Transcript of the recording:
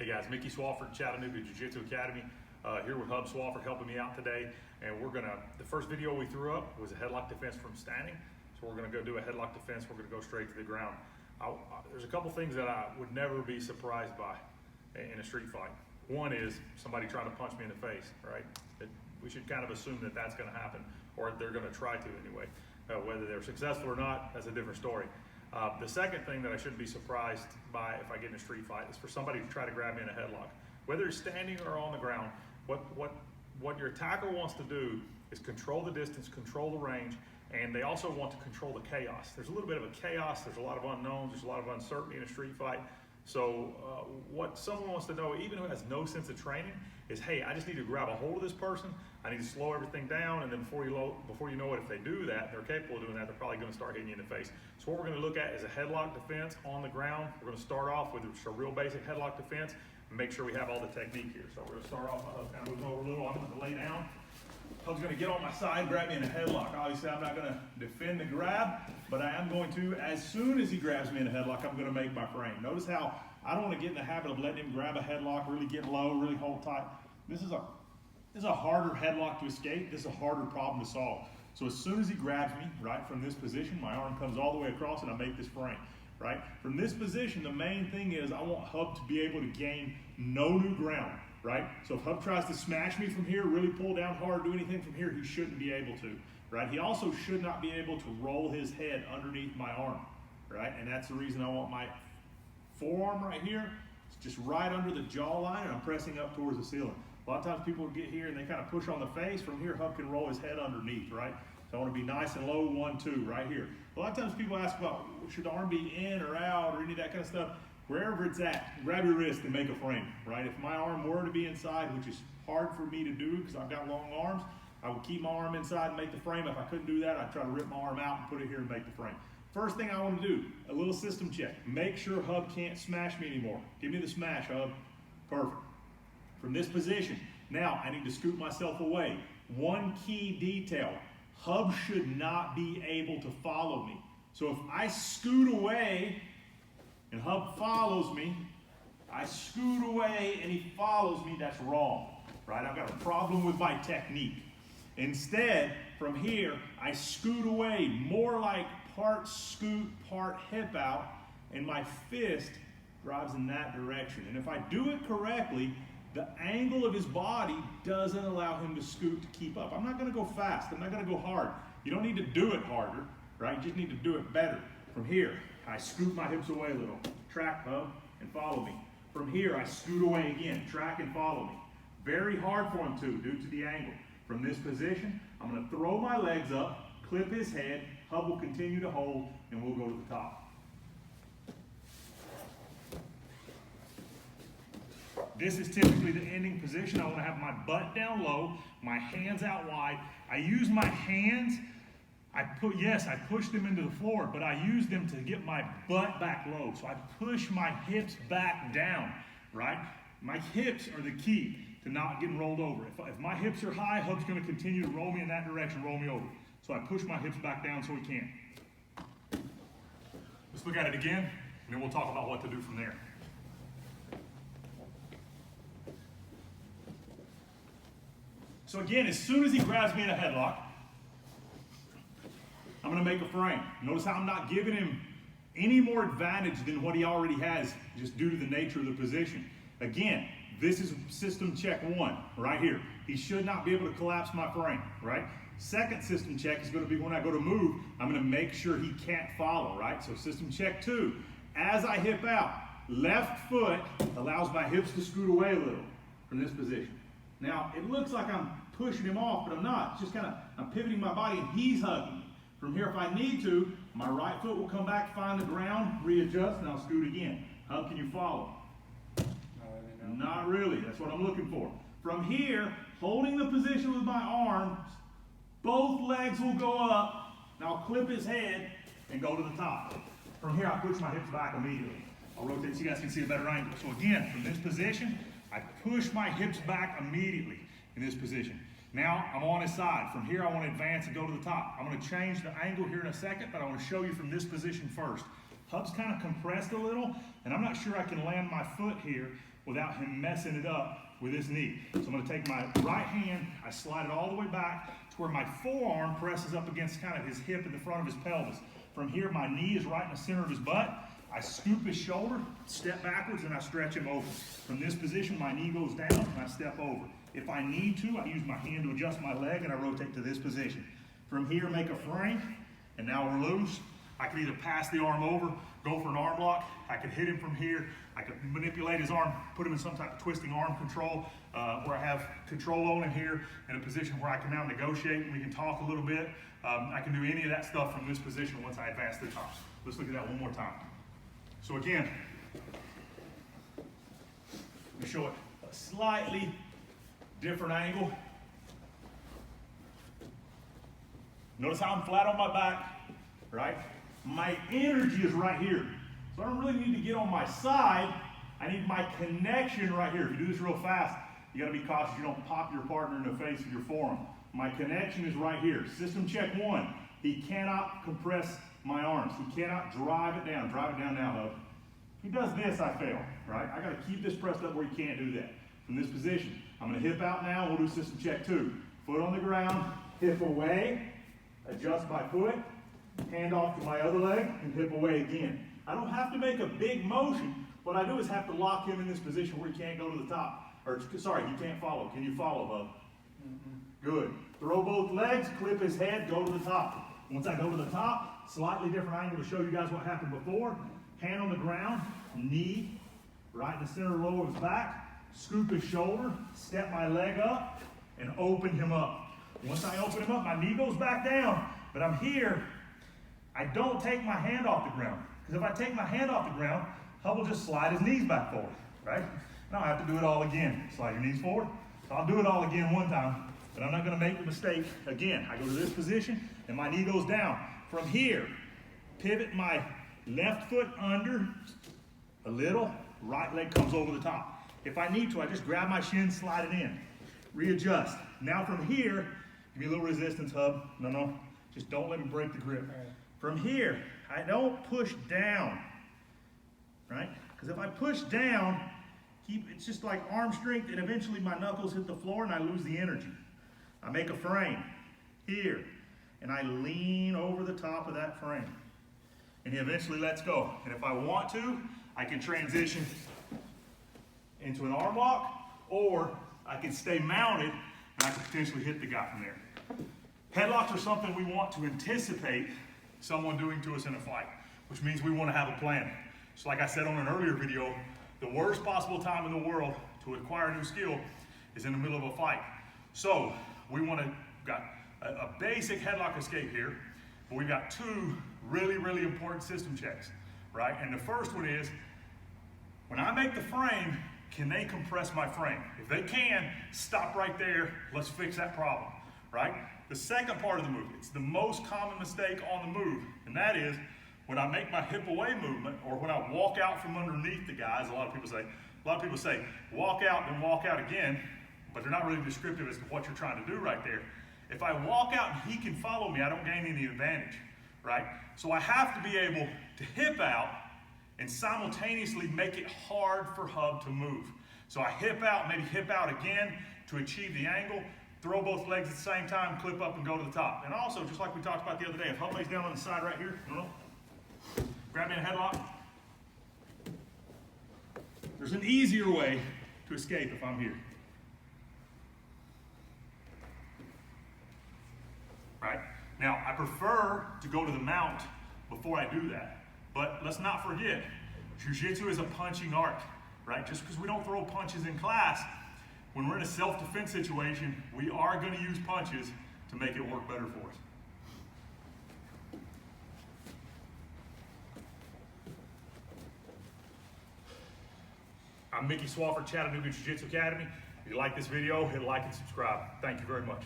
Hey guys, Mickey Swafford, Chattanooga Jiu-Jitsu Academy, here with Hub Swafford helping me out today. And the first video we threw up was a headlock defense from standing. So we're gonna go do a headlock defense. We're gonna go straight to the ground. There's a couple things that I would never be surprised by in a street fight. One is somebody trying to punch me in the face, right? We should kind of assume that that's gonna happen, or they're gonna try to anyway. Whether they're successful or not, that's a different story. The second thing that I shouldn't be surprised by if I get in a street fight is for somebody to try to grab me in a headlock. Whether you're standing or on the ground, what your attacker wants to do is control the distance, control the range, and they also want to control the chaos. There's a little bit of a chaos, there's a lot of unknowns, there's a lot of uncertainty in a street fight. So what someone wants to know, even who has no sense of training, is, hey, I just need to grab a hold of this person, I need to slow everything down, and then before you know it, if they do that, they're capable of doing that, they're probably gonna start hitting you in the face. So what we're gonna look at is a headlock defense on the ground. We're gonna start off with a real basic headlock defense and make sure we have all the technique here. So we're gonna start off by kind of moving over a little. I'm gonna lay down. Hub's gonna get on my side, grab me in a headlock. Obviously, I'm not gonna defend the grab, but I am going to, as soon as he grabs me in a headlock, I'm gonna make my frame. Notice how I don't wanna get in the habit of letting him grab a headlock, really get low, really hold tight. This is a harder headlock to escape. This is a harder problem to solve. So as soon as he grabs me, right, from this position, my arm comes all the way across and I make this frame, right? From this position, the main thing is I want Hub to be able to gain no new ground, right? So if Hub tries to smash me from here, really pull down hard, do anything from here, he shouldn't be able to, right? He also should not be able to roll his head underneath my arm, right? And that's the reason I want my forearm right here. It's just right under the jawline and I'm pressing up towards the ceiling. A lot of times people get here and they kind of push on the face. From here, Hub can roll his head underneath, right? So I want to be nice and low, 1, 2, right here. A lot of times people ask about, should the arm be in or out or any of that kind of stuff. Wherever it's at, grab your wrist and make a frame, right? If my arm were to be inside, which is hard for me to do because I've got long arms, I would keep my arm inside and make the frame. If I couldn't do that, I'd try to rip my arm out and put it here and make the frame. First thing I want to do, a little system check. Make sure Hub can't smash me anymore. Give me the smash, Hub. Perfect. From this position, now I need to scoot myself away. One key detail, Hub should not be able to follow me. So if I scoot away and Hub follows me, I scoot away and he follows me, that's wrong, right? I've got a problem with my technique. Instead, from here, I scoot away, more like part scoot, part hip out, and my fist drives in that direction. And if I do it correctly, the angle of his body doesn't allow him to scoot to keep up. I'm not gonna go fast, I'm not gonna go hard. You don't need to do it harder, right? You just need to do it better. From here, I scoot my hips away a little. Track, Hub, and follow me. From here, I scoot away again. Track and follow me. Very hard for him to, due to the angle. From this position, I'm gonna throw my legs up, clip his head, Hub will continue to hold, and we'll go to the top. This is typically the ending position. I want to have my butt down low, my hands out wide. I use my hands, I push them into the floor, but I use them to get my butt back low. So I push my hips back down, right? My hips are the key to not getting rolled over. If my hips are high, Hub's going to continue to roll me in that direction, roll me over. So I push my hips back down so he can't. Let's look at it again, and then we'll talk about what to do from there. So again, as soon as he grabs me in a headlock, I'm gonna make a frame. Notice how I'm not giving him any more advantage than what he already has just due to the nature of the position. Again, this is system check 1, right here. He should not be able to collapse my frame, right? Second system check is gonna be when I go to move, I'm gonna make sure he can't follow, right? So system check 2, as I hip out, left foot allows my hips to scoot away a little from this position. Now, it looks like I'm pushing him off, but I'm not. It's just kind of, I'm pivoting my body and he's hugging me. From here, if I need to, my right foot will come back, find the ground, readjust, and I'll scoot again. Hub, can you follow? Not really, that's what I'm looking for. From here, holding the position with my arms, both legs will go up, and I'll clip his head and go to the top. From here, I push my hips back immediately. I'll rotate so you guys can see a better angle. So again, from this position, I push my hips back immediately in this position. Now I'm on his side. From here, I want to advance and go to the top. I'm going to change the angle here in a second, but I want to show you from this position first. Hub's kind of compressed a little, and I'm not sure I can land my foot here without him messing it up with his knee. So I'm gonna take my right hand, I slide it all the way back to where my forearm presses up against kind of his hip in the front of his pelvis. From here, my knee is right in the center of his butt. I scoop his shoulder, step backwards, and I stretch him over. From this position, my knee goes down, and I step over. If I need to, I use my hand to adjust my leg, and I rotate to this position. From here, make a frame, and now we're loose. I can either pass the arm over, go for an arm lock. I can hit him from here. I can manipulate his arm, put him in some type of twisting arm control, where I have control on him here in a position where I can now negotiate and we can talk a little bit. I can do any of that stuff from this position once I advance to the top. Let's look at that one more time. So again, let me show it a slightly different angle. Notice how I'm flat on my back, right? My energy is right here. So I don't really need to get on my side. I need my connection right here. If you do this real fast, you gotta be cautious you don't pop your partner in the face with your forearm. My connection is right here. System check 1. He cannot compress my arms. He cannot drive it down. Drive it down now, Hub. If he does this, I fail, right? I gotta keep this pressed up where he can't do that. From this position, I'm gonna hip out now. We'll do system check 2. Foot on the ground, hip away, adjust my foot, hand off to my other leg, and hip away again. I don't have to make a big motion. What I do is have to lock him in this position where he can't go to the top. Or, sorry, he can't follow. Can you follow, Hub? Good. Throw both legs, clip his head, go to the top. Once I go to the top, slightly different angle to show you guys what happened before. Hand on the ground, knee right in the center low of his back, scoop his shoulder, step my leg up, and open him up. Once I open him up, my knee goes back down, but I'm here. I don't take my hand off the ground, because if I take my hand off the ground, Hub will just slide his knees back forward, right? Now I have to do it all again. Slide your knees forward. So I'll do it all again one time, but I'm not gonna make the mistake again. I go to this position, and my knee goes down. From here, pivot my left foot under a little, right leg comes over the top. If I need to, I just grab my shin, slide it in, readjust. Now from here, give me a little resistance, Hub. No, just don't let me break the grip. Right. From here, I don't push down, right? Because if I push down, it's just like arm strength, and eventually my knuckles hit the floor and I lose the energy. I make a frame here, and I lean over the top of that frame. And he eventually lets go. And if I want to, I can transition into an arm lock, or I can stay mounted and I can potentially hit the guy from there. Headlocks are something we want to anticipate someone doing to us in a fight, which means we want to have a plan. So like I said on an earlier video, the worst possible time in the world to acquire a new skill is in the middle of a fight. So we want to, got a basic headlock escape here, but we've got 2 really, really important system checks, right? And the first one is, when I make the frame, can they compress my frame? If they can, stop right there. Let's fix that problem, right? The second part of the move, it's the most common mistake on the move, and that is when I make my hip away movement, or when I walk out from underneath the guys. A lot of people say, walk out, then walk out again, but they're not really descriptive as to what you're trying to do right there. If I walk out and he can follow me, I don't gain any advantage, right? So I have to be able to hip out and simultaneously make it hard for Hub to move. So I hip out, maybe hip out again to achieve the angle, throw both legs at the same time, clip up and go to the top. And also, just like we talked about the other day, if Hub lays down on the side right here, grab me in a headlock. There's an easier way to escape if I'm here. Right? Now, I prefer to go to the mount before I do that. But let's not forget, Jiu-Jitsu is a punching art, right? Just because we don't throw punches in class, when we're in a self-defense situation, we are going to use punches to make it work better for us. I'm Mickey Swafford, Chattanooga Jiu-Jitsu Academy. If you like this video, hit like and subscribe. Thank you very much.